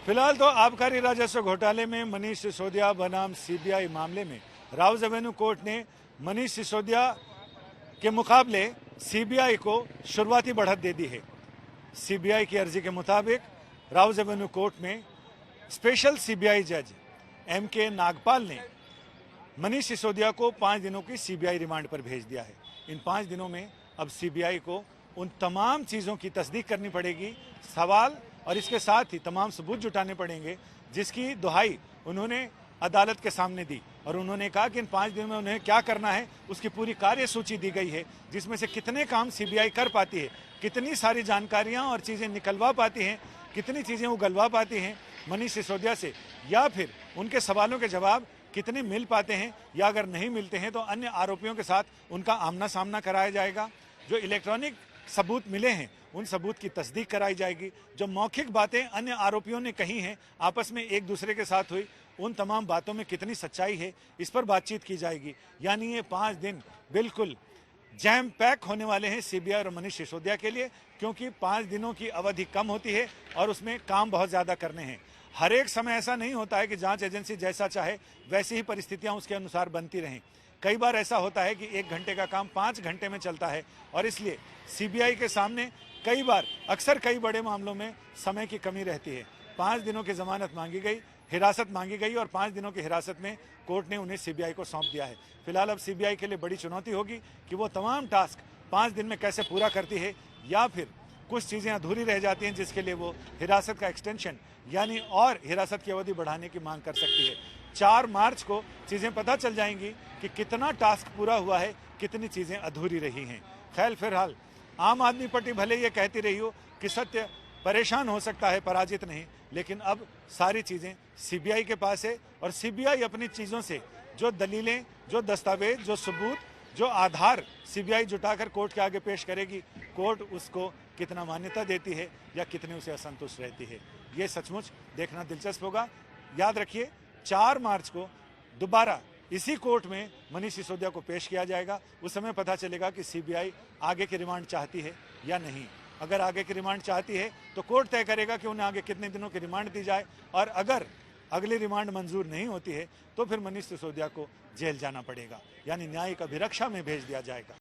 फिलहाल तो आबकारी राजस्व घोटाले में मनीष सिसोदिया बनाम सीबीआई मामले में राउज एवेन्यू कोर्ट ने मनीष सिसोदिया के मुकाबले सीबीआई को शुरुआती बढ़त दे दी है। सीबीआई की अर्जी के मुताबिक राउज एवेन्यू कोर्ट में स्पेशल सीबीआई जज एमके नागपाल ने मनीष सिसोदिया को 5 दिनों की सीबीआई रिमांड पर भेज दिया है। इन 5 दिनों में अब सीबीआई को उन तमाम चीज़ों की तस्दीक करनी पड़ेगी, सवाल और इसके साथ ही तमाम सबूत जुटाने पड़ेंगे जिसकी दुहाई उन्होंने अदालत के सामने दी। और उन्होंने कहा कि इन 5 दिनों में उन्हें क्या करना है उसकी पूरी कार्यसूची दी गई है, जिसमें से कितने काम सीबीआई कर पाती है, कितनी सारी जानकारियां और चीज़ें निकलवा पाती हैं, कितनी चीज़ें उगलवा पाती हैं मनीष सिसोदिया से, या फिर उनके सवालों के जवाब कितने मिल पाते हैं, या अगर नहीं मिलते हैं तो अन्य आरोपियों के साथ उनका आमना सामना कराया जाएगा। जो इलेक्ट्रॉनिक सबूत मिले हैं उन सबूत की तस्दीक कराई जाएगी। जो मौखिक बातें अन्य आरोपियों ने कही हैं, आपस में एक दूसरे के साथ हुई, उन तमाम बातों में कितनी सच्चाई है इस पर बातचीत की जाएगी। यानी ये 5 दिन बिल्कुल जैम पैक होने वाले हैं सीबीआई और मनीष सिसोदिया के लिए, क्योंकि 5 दिनों की अवधि कम होती है और उसमें काम बहुत ज़्यादा करने हैं। हर एक समय ऐसा नहीं होता है कि जांच एजेंसी जैसा चाहे वैसी ही परिस्थितियां उसके अनुसार बनती रहें। कई बार ऐसा होता है कि 1 घंटे का काम 5 घंटे में चलता है और इसलिए सीबीआई के सामने कई बार अक्सर कई बड़े मामलों में समय की कमी रहती है। 5 दिनों की जमानत मांगी गई, हिरासत मांगी गई और 5 दिनों की हिरासत में कोर्ट ने उन्हें सीबीआई को सौंप दिया है। फिलहाल अब सीबीआई के लिए बड़ी चुनौती होगी कि वो तमाम टास्क 5 दिन में कैसे पूरा करती है, या फिर कुछ चीज़ें अधूरी रह जाती हैं जिसके लिए वो हिरासत का एक्सटेंशन यानी और हिरासत की अवधि बढ़ाने की मांग कर सकती है। 4 मार्च को चीज़ें पता चल जाएंगी कि कितना टास्क पूरा हुआ है, कितनी चीज़ें अधूरी रही हैं। खैर, फिलहाल आम आदमी पार्टी भले ये कहती रही हो कि सत्य परेशान हो सकता है, पराजित नहीं, लेकिन अब सारी चीज़ें सीबीआई के पास है और सीबीआई अपनी चीज़ों से जो दलीलें, जो दस्तावेज, जो सबूत, जो आधार सीबीआई जुटाकर कोर्ट के आगे पेश करेगी, कोर्ट उसको कितना मान्यता देती है या कितनी उसे असंतुष्ट रहती है, ये सचमुच देखना दिलचस्प होगा। याद रखिए 4 मार्च को दोबारा इसी कोर्ट में मनीष सिसोदिया को पेश किया जाएगा। उस समय पता चलेगा कि सीबीआई आगे की रिमांड चाहती है या नहीं। अगर आगे की रिमांड चाहती है तो कोर्ट तय करेगा कि उन्हें आगे कितने दिनों की रिमांड दी जाए, और अगर अगली रिमांड मंजूर नहीं होती है तो फिर मनीष सिसोदिया को जेल जाना पड़ेगा, यानी न्यायिक अभिरक्षा में भेज दिया जाएगा।